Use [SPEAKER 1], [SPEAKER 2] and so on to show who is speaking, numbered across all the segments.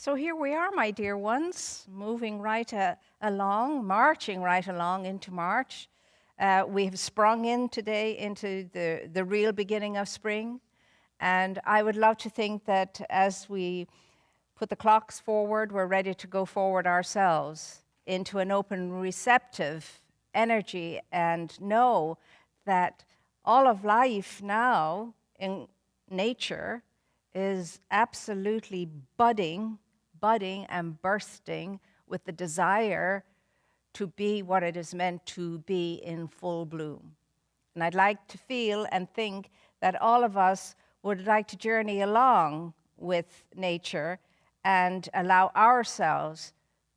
[SPEAKER 1] So here we are, my dear ones, moving right along, marching right along into March. We have sprung in today into the real beginning of spring. And I would love to think that as we put the clocks forward, we're ready to go forward ourselves into an open, receptive energy and know that all of life now in nature is absolutely budding and bursting with the desire to be what it is meant to be in full bloom. And I'd like to feel and think that all of us would like to journey along with nature and allow ourselves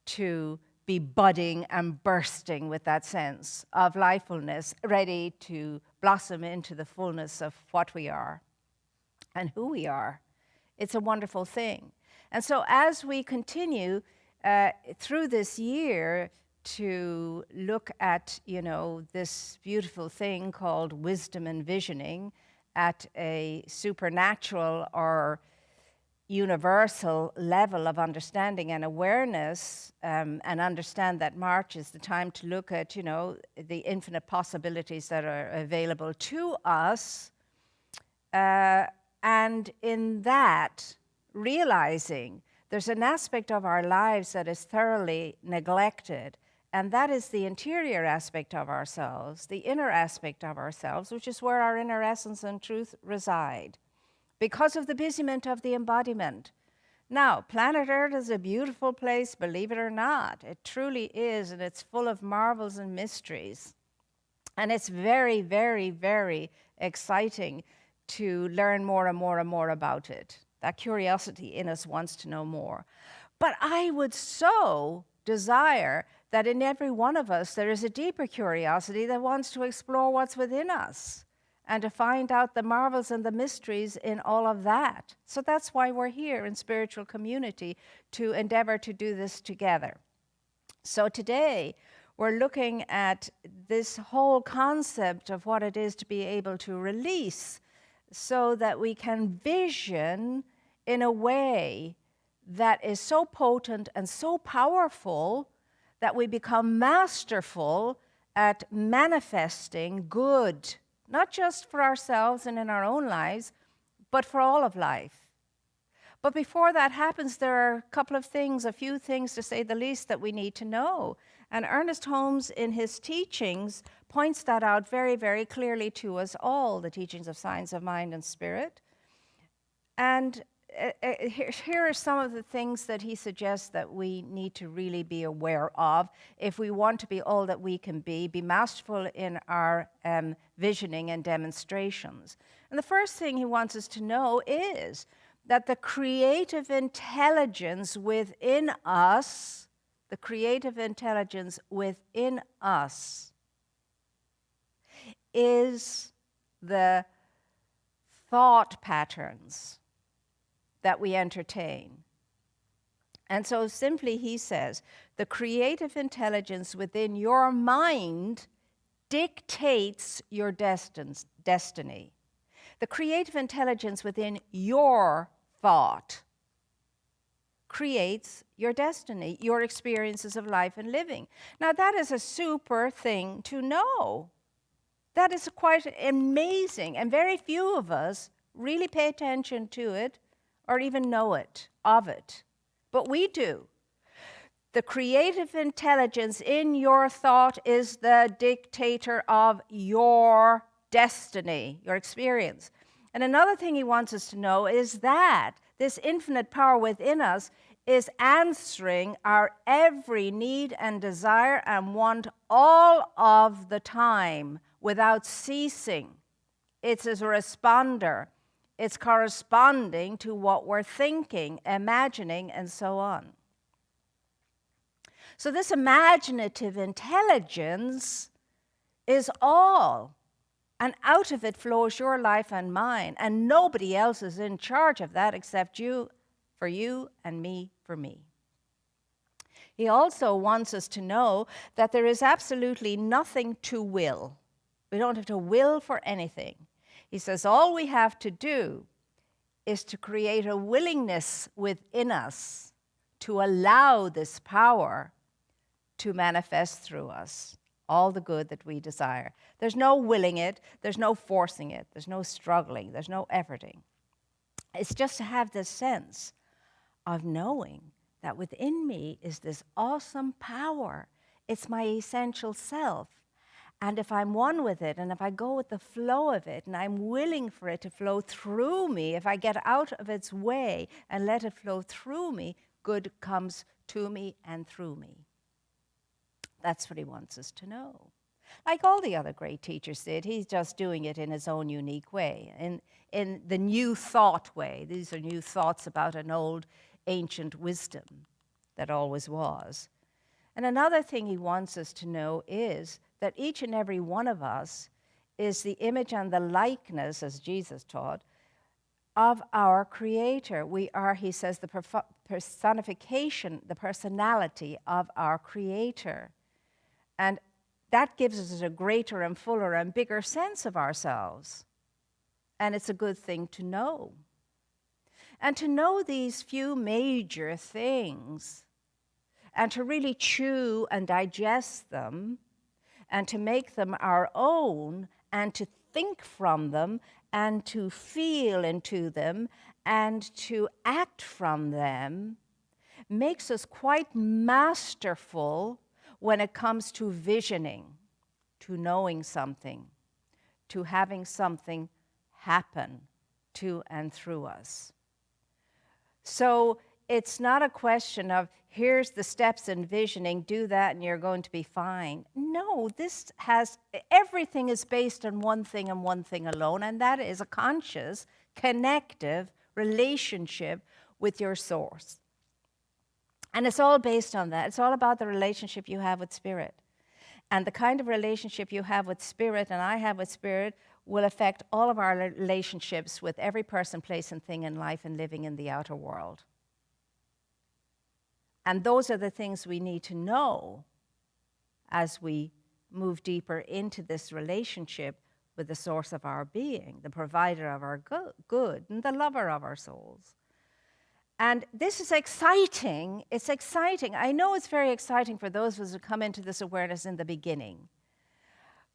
[SPEAKER 1] to be budding and bursting with that sense of lifefulness, ready to blossom into the fullness of what we are and who we are. It's a wonderful thing. And so as we continue through this year to look at, this beautiful thing called wisdom and visioning at a supernatural or universal level of understanding and awareness, and understand that March is the time to look at, the infinite possibilities that are available to us. And in that, realizing there's an aspect of our lives that is thoroughly neglected, and that is the interior aspect of ourselves, the inner aspect of ourselves, which is where our inner essence and truth reside, because of the busyness of the embodiment. Now, planet Earth is a beautiful place, believe it or not. It truly is, and it's full of marvels and mysteries. And it's very, very, very exciting to learn more and more and more about it. That curiosity in us wants to know more. But I would so desire that in every one of us there is a deeper curiosity that wants to explore what's within us and to find out the marvels and the mysteries in all of that. So that's why we're here in spiritual community, to endeavor to do this together. So today we're looking at this whole concept of what it is to be able to release, so that we can vision in a way that is so potent and so powerful that we become masterful at manifesting good, not just for ourselves and in our own lives, but for all of life. But before that happens, there are a few things to say the least, that we need to know. And Ernest Holmes, in his teachings, points that out very, very clearly to us all, the teachings of Science of Mind and Spirit. And here are some of the things that he suggests that we need to really be aware of if we want to be all that we can be masterful in our visioning and demonstrations. And the first thing he wants us to know is that the creative intelligence within us, is the thought patterns that we entertain. And so simply he says, the creative intelligence within your mind dictates your destiny. The creative intelligence within your thought creates your destiny, your experiences of life and living. Now that is a super thing to know. That is quite amazing, and very few of us really pay attention to it or even know it, but we do. The creative intelligence in your thought is the dictator of your destiny, your experience. And another thing he wants us to know is that this infinite power within us is answering our every need and desire and want all of the time without ceasing. It's as a responder. It's corresponding to what we're thinking, imagining, and so on. So this imaginative intelligence is all, and out of it flows your life and mine, and nobody else is in charge of that except you for you and me for me. He also wants us to know that there is absolutely nothing to will. We don't have to will for anything. He says all we have to do is to create a willingness within us to allow this power to manifest through us all the good that we desire. There's no willing it, there's no forcing it, there's no struggling, there's no efforting. It's just to have this sense of knowing that within me is this awesome power. It's my essential self. And if I'm one with it, and if I go with the flow of it, and I'm willing for it to flow through me, if I get out of its way and let it flow through me, good comes to me and through me. That's what he wants us to know. Like all the other great teachers did, he's just doing it in his own unique way, in the new thought way. These are new thoughts about an old, ancient wisdom that always was. And another thing he wants us to know is that each and every one of us is the image and the likeness, as Jesus taught, of our Creator. We are, he says, the personification, the personality of our Creator. And that gives us a greater and fuller and bigger sense of ourselves. And it's a good thing to know. And to know these few major things, and to really chew and digest them, and to make them our own, and to think from them, and to feel into them, and to act from them, makes us quite masterful when it comes to visioning, to knowing something, to having something happen to and through us. So it's not a question of, here's the steps in visioning, do that and you're going to be fine. No, everything is based on one thing and one thing alone, and that is a conscious, connective relationship with your source. And it's all based on that. It's all about the relationship you have with Spirit. And the kind of relationship you have with Spirit and I have with Spirit will affect all of our relationships with every person, place, and thing in life and living in the outer world. And those are the things we need to know as we move deeper into this relationship with the source of our being, the provider of our good, and the lover of our souls. And this is exciting. It's exciting. I know it's very exciting for those of us who come into this awareness in the beginning.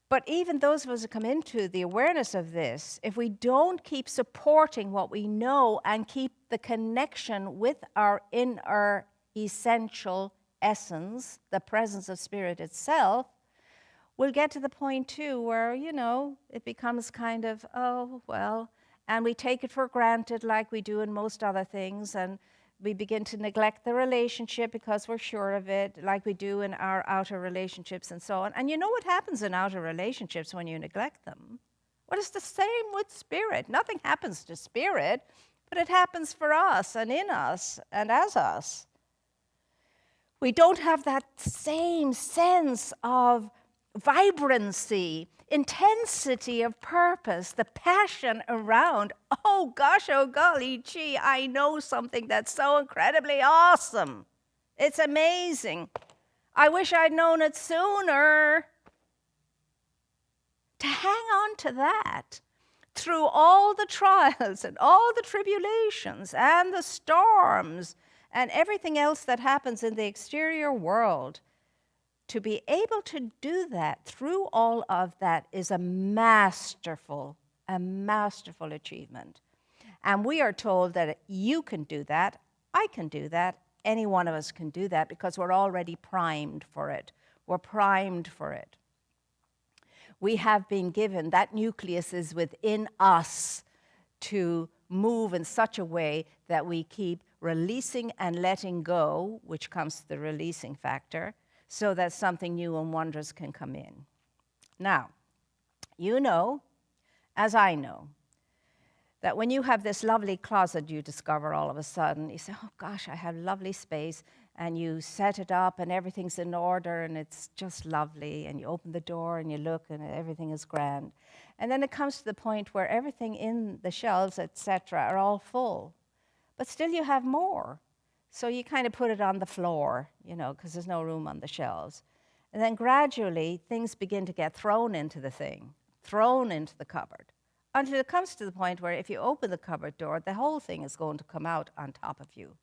[SPEAKER 1] But even those of us who come into the awareness of this, if we don't keep supporting what we know and keep the connection with our inner essential essence, the presence of Spirit itself, we'll get to the point too where, it becomes kind of, oh, well, and we take it for granted like we do in most other things, and we begin to neglect the relationship because we're sure of it, like we do in our outer relationships and so on. And you know what happens in outer relationships when you neglect them? Well, it's the same with Spirit. Nothing happens to Spirit, but it happens for us and in us and as us. We don't have that same sense of vibrancy, intensity of purpose, the passion around, oh gosh, oh golly, gee, I know something that's so incredibly awesome. It's amazing. I wish I'd known it sooner. To hang on to that through all the trials and all the tribulations and the storms and everything else that happens in the exterior world, to be able to do that through all of that is a masterful achievement. And we are told that you can do that, I can do that, any one of us can do that because we're already primed for it. We're primed for it. We have been given, that nucleus is within us to move in such a way that we keep releasing and letting go, which comes to the releasing factor, so that something new and wondrous can come in. Now, you know, as I know, that when you have this lovely closet you discover all of a sudden, you say, oh gosh, I have lovely space, and you set it up and everything's in order and it's just lovely, and you open the door and you look and everything is grand. And then it comes to the point where everything in the shelves, etc., are all full. But still you have more. So you kind of put it on the floor, because there's no room on the shelves. And then gradually things begin to get thrown into the thing, thrown into the cupboard, until it comes to the point where if you open the cupboard door, the whole thing is going to come out on top of you.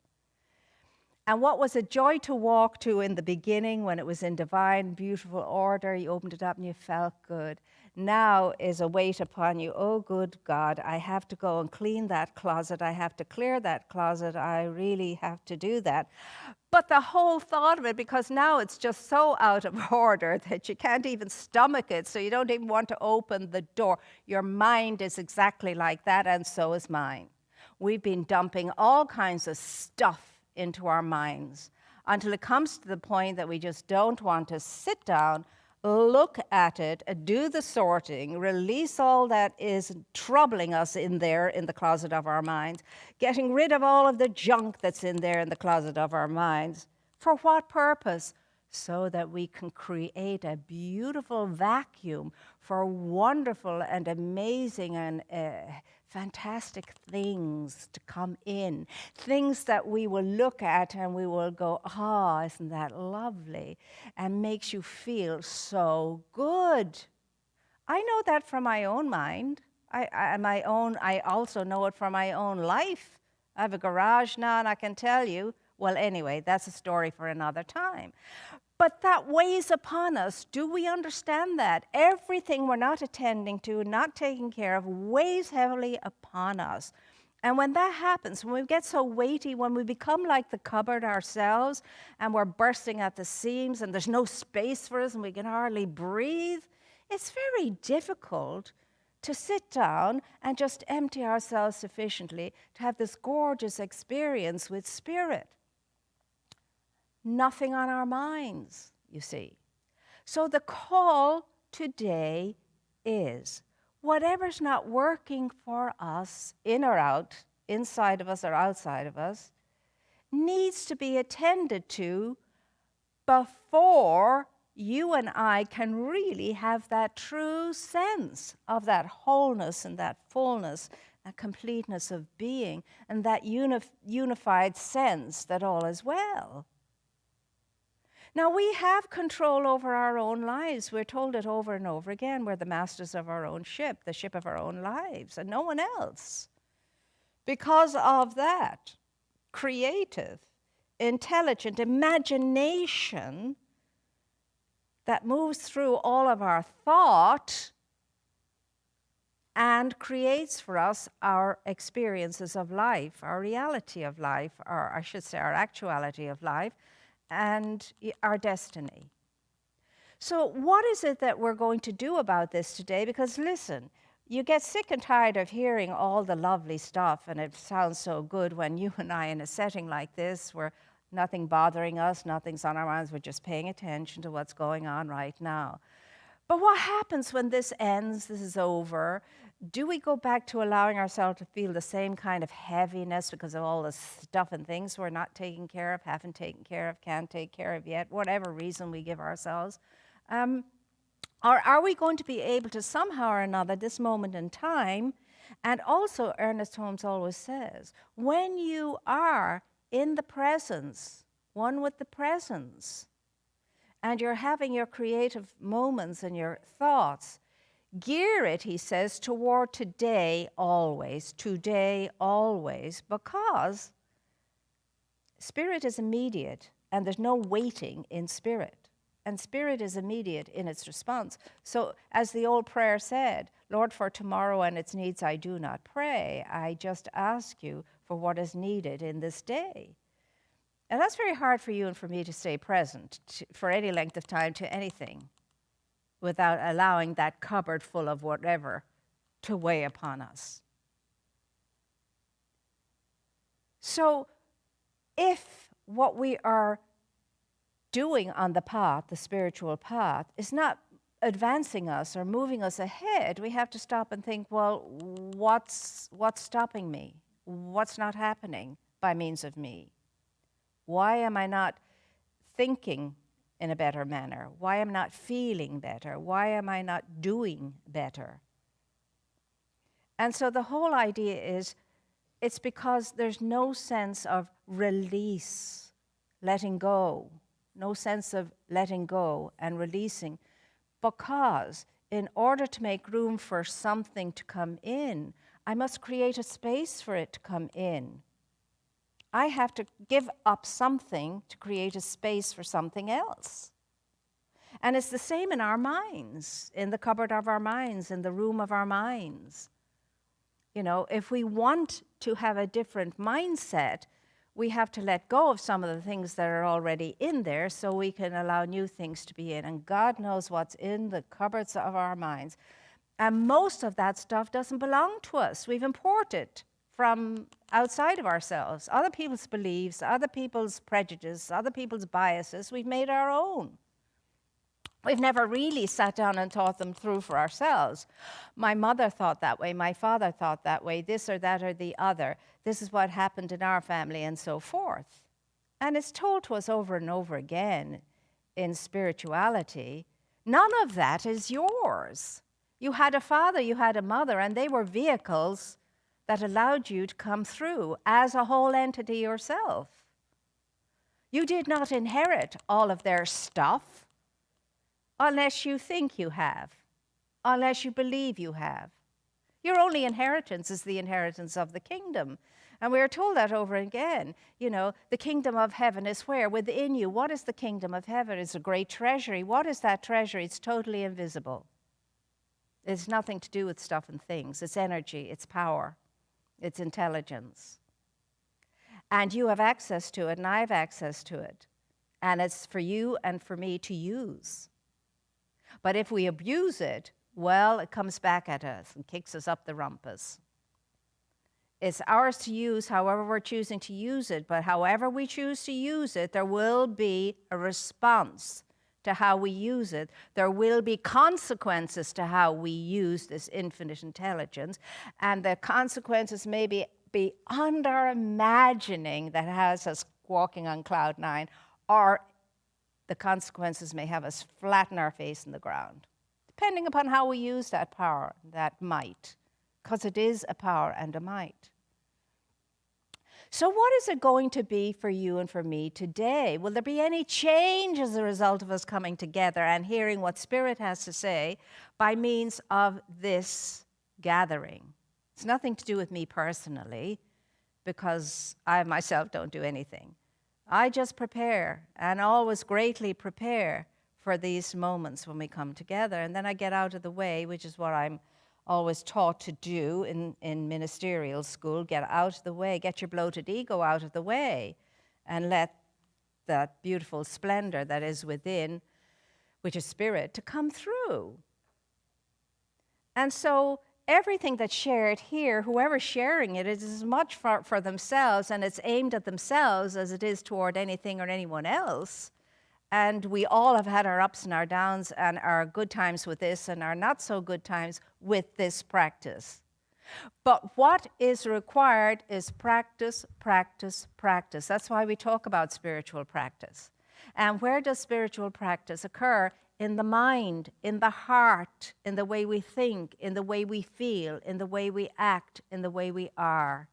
[SPEAKER 1] And what was a joy to walk to in the beginning when it was in divine, beautiful order, you opened it up and you felt good, now is a weight upon you. Oh, good God, I have to go and clean that closet. I have to clear that closet. I really have to do that. But the whole thought of it, because now it's just so out of order that you can't even stomach it, so you don't even want to open the door. Your mind is exactly like that, and so is mine. We've been dumping all kinds of stuff into our minds until it comes to the point that we just don't want to sit down, look at it, do the sorting, release all that is troubling us in there in the closet of our minds, getting rid of all of the junk that's in there in the closet of our minds. For what purpose? So that we can create a beautiful vacuum for wonderful and amazing and fantastic things to come in, things that we will look at and we will go, ah, isn't that lovely, and makes you feel so good. I know that from my own mind. I also know it from my own life. I have a garage now, and I can tell you, well, anyway, that's a story for another time. But that weighs upon us. Do we understand that? Everything we're not attending to, not taking care of, weighs heavily upon us. And when that happens, when we get so weighty, when we become like the cupboard ourselves, and we're bursting at the seams, and there's no space for us, and we can hardly breathe, it's very difficult to sit down and just empty ourselves sufficiently to have this gorgeous experience with Spirit. Nothing on our minds, you see. So the call today is, whatever's not working for us, in or out, inside of us or outside of us, needs to be attended to before you and I can really have that true sense of that wholeness and that fullness, that completeness of being, and that unified sense that all is well. Now, we have control over our own lives. We're told it over and over again. We're the masters of our own ship, the ship of our own lives, and no one else. Because of that creative, intelligent imagination that moves through all of our thought and creates for us our experiences of life, our reality of life, or I should say our actuality of life, and our destiny. So what is it that we're going to do about this today? Because listen, you get sick and tired of hearing all the lovely stuff, and it sounds so good when you and I in a setting like this, where nothing bothering us, nothing's on our minds, we're just paying attention to what's going on right now. But what happens when this ends, this is over? Do we go back to allowing ourselves to feel the same kind of heaviness because of all the stuff and things we're not taking care of, haven't taken care of, can't take care of yet, whatever reason we give ourselves? Or are we going to be able to somehow or another, this moment in time, and also Ernest Holmes always says, when you are in the presence, one with the presence, and you're having your creative moments and your thoughts, gear it, he says, toward today always, because Spirit is immediate, and there's no waiting in Spirit. And Spirit is immediate in its response. So as the old prayer said, Lord, for tomorrow and its needs I do not pray. I just ask you for what is needed in this day. And that's very hard for you and for me to stay present for any length of time to anything without allowing that cupboard full of whatever to weigh upon us. So if what we are doing on the path, the spiritual path, is not advancing us or moving us ahead, we have to stop and think, well, what's stopping me? What's not happening by means of me? Why am I not thinking in a better manner? Why am I not feeling better? Why am I not doing better? And so the whole idea is, it's because there's no sense of release, letting go, no sense of letting go and releasing, because in order to make room for something to come in, I must create a space for it to come in. I have to give up something to create a space for something else. And it's the same in our minds, in the cupboard of our minds, in the room of our minds. You know, if we want to have a different mindset, we have to let go of some of the things that are already in there so we can allow new things to be in. And God knows what's in the cupboards of our minds. And most of that stuff doesn't belong to us. We've imported from outside of ourselves. Other people's beliefs, other people's prejudices, other people's biases, we've made our own. We've never really sat down and thought them through for ourselves. My mother thought that way, my father thought that way, this or that or the other. This is what happened in our family and so forth. And it's told to us over and over again in spirituality. None of that is yours. You had a father, you had a mother, and they were vehicles that allowed you to come through as a whole entity yourself. You did not inherit all of their stuff. Unless you think you have, unless you believe you have. Your only inheritance is the inheritance of the kingdom. And we are told that over again. You know, the kingdom of heaven is where? Within you. What is the kingdom of heaven? It's a great treasury. What is that treasury? It's totally invisible. It's nothing to do with stuff and things. It's energy, it's power, it's intelligence. And you have access to it, and I have access to it. And it's for you and for me to use. But if we abuse it, well, it comes back at us and kicks us up the rumpus. It's ours to use however we're choosing to use it, but however we choose to use it, there will be a response to how we use it. There will be consequences to how we use this infinite intelligence, and the consequences may be beyond our imagining that has us walking on cloud nine, or the consequences may have us flatten our face in the ground, depending upon how we use that power, that might, because it is a power and a might. So what is it going to be for you and for me today? Will there be any change as a result of us coming together and hearing what Spirit has to say by means of this gathering? It's nothing to do with me personally, because I myself don't do anything. I just prepare, and always greatly prepare for these moments when we come together. And then I get out of the way, which is what I'm always taught to do in ministerial school. Get out of the way, get your bloated ego out of the way, and let that beautiful splendor that is within, which is Spirit, to come through. And so everything that's shared here, whoever's sharing it, is as much for themselves, and it's aimed at themselves as it is toward anything or anyone else. And we all have had our ups and our downs and our good times with this and our not so good times with this practice. But what is required is practice, practice, practice. That's why we talk about spiritual practice. And where does spiritual practice occur? In the mind, in the heart, in the way we think, in the way we feel, in the way we act, in the way we are.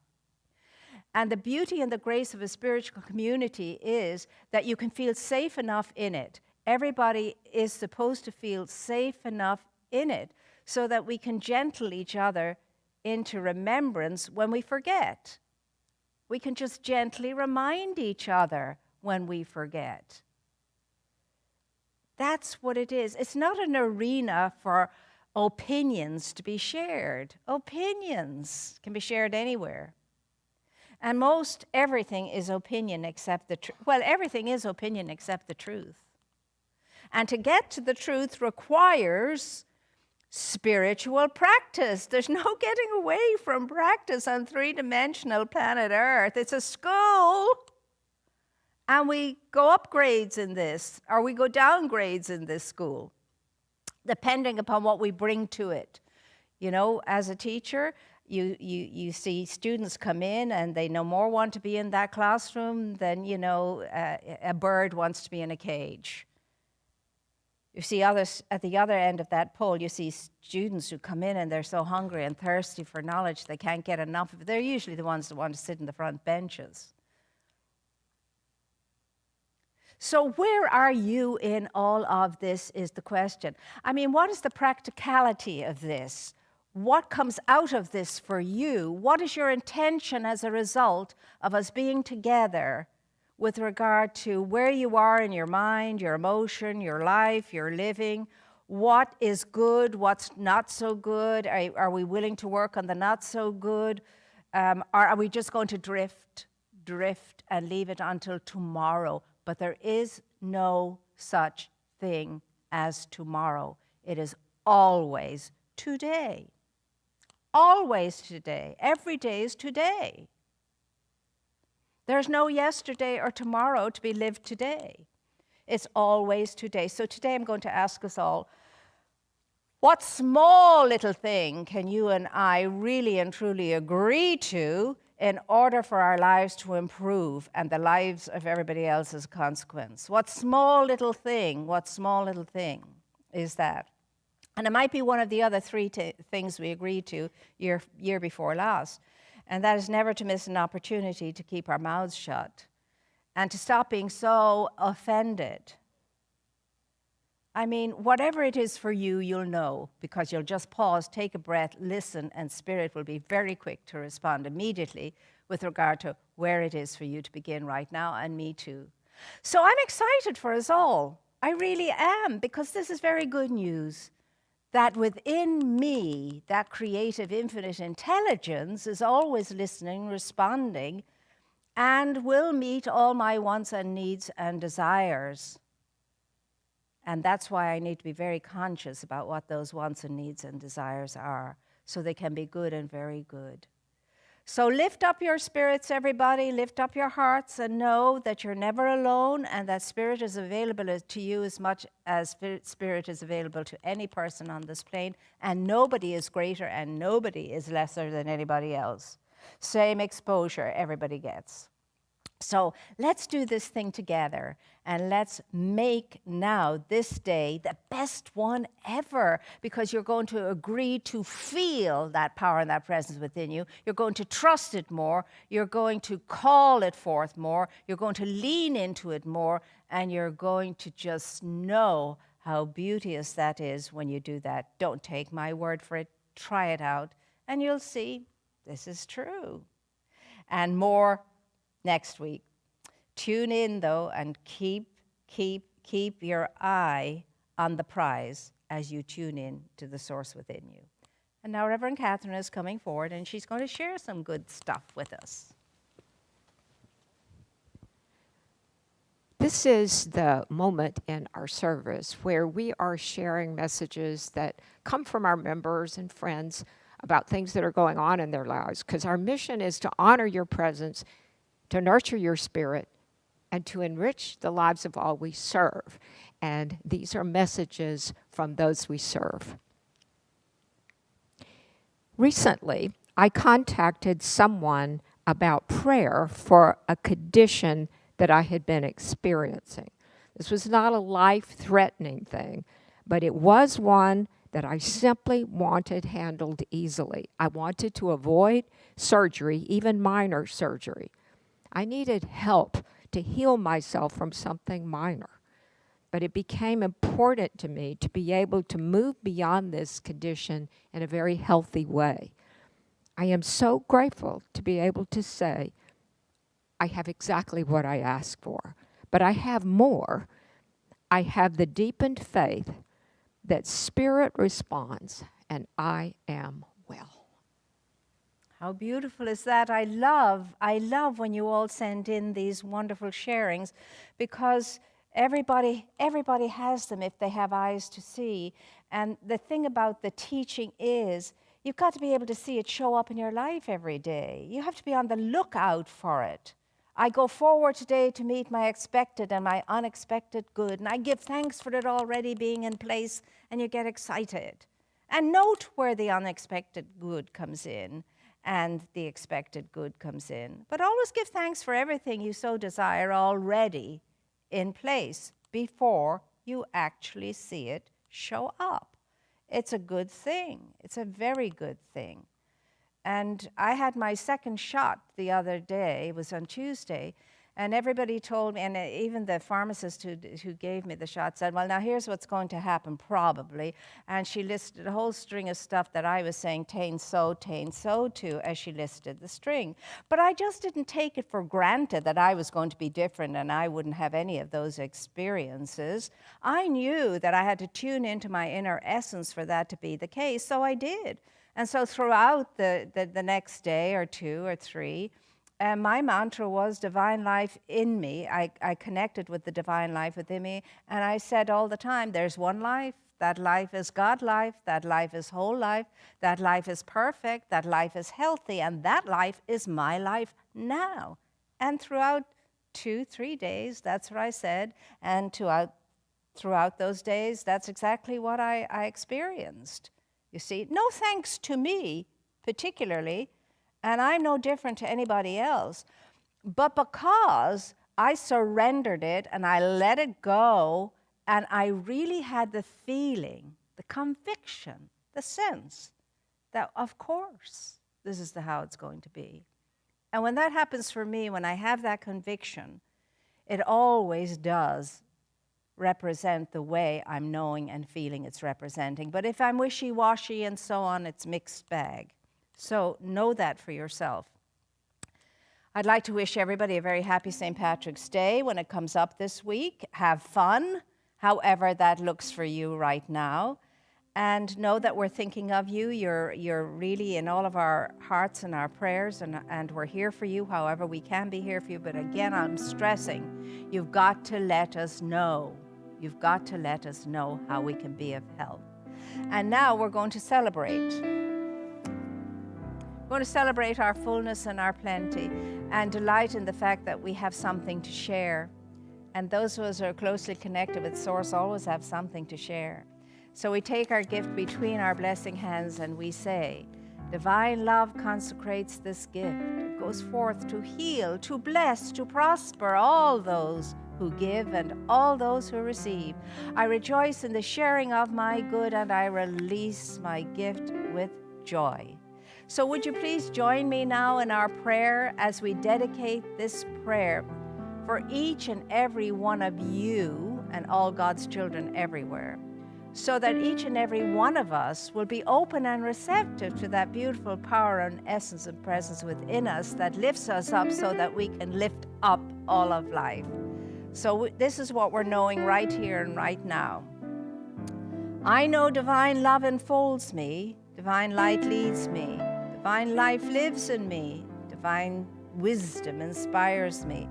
[SPEAKER 1] And the beauty and the grace of a spiritual community is that you can feel safe enough in it. Everybody is supposed to feel safe enough in it so that we can gentle each other into remembrance when we forget. We can just gently remind each other when we forget. That's what it is. It's not an arena for opinions to be shared. Opinions can be shared anywhere. And most everything is opinion except the truth. Well, everything is opinion except the truth. And to get to the truth requires spiritual practice. There's no getting away from practice on three-dimensional planet Earth. It's a school. And we go up grades in this, or we go down grades in this school, depending upon what we bring to it. You know, as a teacher, you see students come in and they no more want to be in that classroom than, you know, a bird wants to be in a cage. You see others at the other end of that pole, you see students who come in and they're so hungry and thirsty for knowledge they can't get enough of it. They're usually the ones that want to sit in the front benches. So where are you in all of this is the question. I mean, what is the practicality of this? what comes out of this for you? What is your intention as a result of us being together with regard to where you are in your mind, your emotion, your life, your living? What is good? What's not so good? Are we willing to work on the not so good? Or are we just going to drift and leave it until tomorrow? But there is no such thing as tomorrow. It is always today. Always today. Every day is today. There's no yesterday or tomorrow to be lived today. It's always today. So today I'm going to ask us all, what small little thing can you and I really and truly agree to in order for our lives to improve and the lives of everybody else as a consequence? What small little thing is that? And it might be one of the other three things we agreed to year before last. And that is never to miss an opportunity to keep our mouths shut and to stop being so offended. I mean, whatever it is for you, you'll know, because you'll just pause, take a breath, listen, and Spirit will be very quick to respond immediately with regard to where it is for you to begin right now, and me too. So I'm excited for us all. I really am, because this is very good news. That within me, that creative infinite intelligence is always listening, responding, and will meet all my wants and needs and desires. And that's why I need to be very conscious about what those wants and needs and desires are, so they can be good and very good. So lift up your spirits, everybody. Lift up your hearts and know that you're never alone and that Spirit is available to you as much as Spirit is available to any person on this plane. And nobody is greater and nobody is lesser than anybody else. Same exposure everybody gets. So let's do this thing together, and let's make now this day the best one ever, because you're going to agree to feel that power and that presence within you. You're going to trust it more. You're going to call it forth more. You're going to lean into it more, and you're going to just know how beauteous that is when you do that. Don't take my word for it. Try it out, and you'll see this is true. And more next week. Tune in, though, and keep your eye on the prize as you tune in to the source within you. And now Reverend Catherine is coming forward, and she's going to share some good stuff with us.
[SPEAKER 2] This is the moment in our service where we are sharing messages that come from our members and friends about things that are going on in their lives, because our mission is to honor your presence, to nurture your spirit, and to enrich the lives of all we serve. And these are messages from those we serve. Recently, I contacted someone about prayer for a condition that I had been experiencing. This was not a life-threatening thing, but it was one that I simply wanted handled easily. I wanted to avoid surgery, even minor surgery. I needed help to heal myself from something minor. But it became important to me to be able to move beyond this condition in a very healthy way. I am so grateful to be able to say, I have exactly what I asked for, but I have more. I have the deepened faith that Spirit responds, and I am well.
[SPEAKER 1] How beautiful is that? I love when you all send in these wonderful sharings, because everybody has them if they have eyes to see. And the thing about the teaching is you've got to be able to see it show up in your life every day. You have to be on the lookout for it. I go forward today to meet my expected and my unexpected good, and I give thanks for it already being in place, and you get excited. And note where the unexpected good comes in and the expected good comes in. But always give thanks for everything you so desire already in place before you actually see it show up. It's a good thing. It's a very good thing. And I had my second shot the other day, it was on Tuesday, And everybody told me, and even the pharmacist who gave me the shot said, well, now here's what's going to happen probably. And she listed a whole string of stuff that I was saying, tain so too, as she listed the string. But I just didn't take it for granted that I was going to be different and I wouldn't have any of those experiences. I knew that I had to tune into my inner essence for that to be the case, so I did. And so throughout the next day or 2 or 3, my mantra was divine life in me. I connected with the divine life within me, and I said all the time, there's one life. That life is God life. That life is whole life. That life is perfect. That life is healthy. And that life is my life now. And throughout 2-3 days, that's what I said. And throughout those days, that's exactly what I experienced. You see, no thanks to me particularly, and I'm no different to anybody else, but because I surrendered it and I let it go, and I really had the feeling, the conviction, the sense that, of course, this is how it's going to be. And when that happens for me, when I have that conviction, it always does represent the way I'm knowing and feeling it's representing. But if I'm wishy-washy and so on, it's mixed bag. So know that for yourself. I'd like to wish everybody a very happy St. Patrick's Day when it comes up this week. Have fun, however that looks for you right now. And know that we're thinking of you. You're really in all of our hearts and our prayers, and we're here for you however we can be here for you. But again, I'm stressing, you've got to let us know. You've got to let us know how we can be of help. And now we're going to celebrate. We're going to celebrate our fullness and our plenty and delight in the fact that we have something to share. And those of us who are closely connected with Source always have something to share. So we take our gift between our blessing hands and we say, divine love consecrates this gift. It goes forth to heal, to bless, to prosper all those who give and all those who receive. I rejoice in the sharing of my good and I release my gift with joy. So would you please join me now in our prayer as we dedicate this prayer for each and every one of you and all God's children everywhere, so that each and every one of us will be open and receptive to that beautiful power and essence and presence within us that lifts us up so that we can lift up all of life. So this is what we're knowing right here and right now. I know divine love enfolds me, divine light leads me, divine life lives in me, divine wisdom inspires me,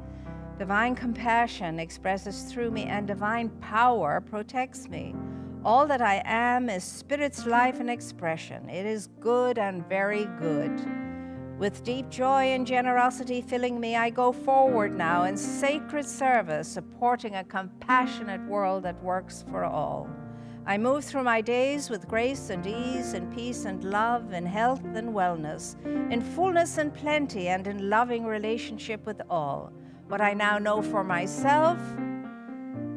[SPEAKER 1] divine compassion expresses through me, and divine power protects me. All that I am is Spirit's life and expression. It is good and very good. With deep joy and generosity filling me, I go forward now in sacred service, supporting a compassionate world that works for all. I move through my days with grace and ease, in peace and love, in health and wellness, in fullness and plenty, and in loving relationship with all. What I now know for myself,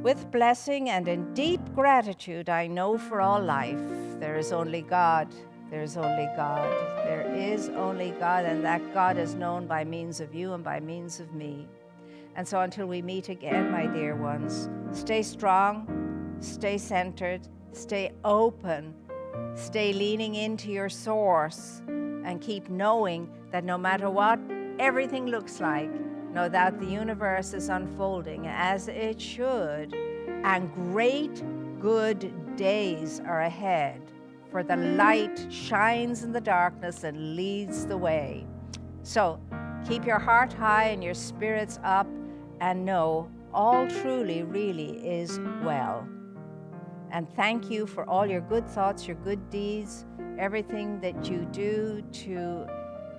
[SPEAKER 1] with blessing and in deep gratitude, I know for all life, there is only God, there is only God, there is only God, and that God is known by means of you and by means of me. And so until we meet again, my dear ones, stay strong, stay centered, stay open, stay leaning into your source, and keep knowing that no matter what everything looks like, know that the universe is unfolding as it should, and great good days are ahead, for the light shines in the darkness and leads the way. So keep your heart high and your spirits up, and know all truly, really is well. And thank you for all your good thoughts, your good deeds, everything that you do to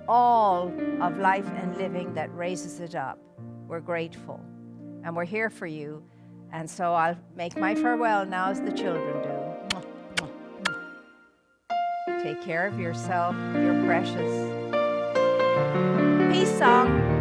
[SPEAKER 1] all of life and living that raises it up. We're grateful, and we're here for you. And so I'll make my farewell now as the children do. Take care of yourself, you're precious. Peace song.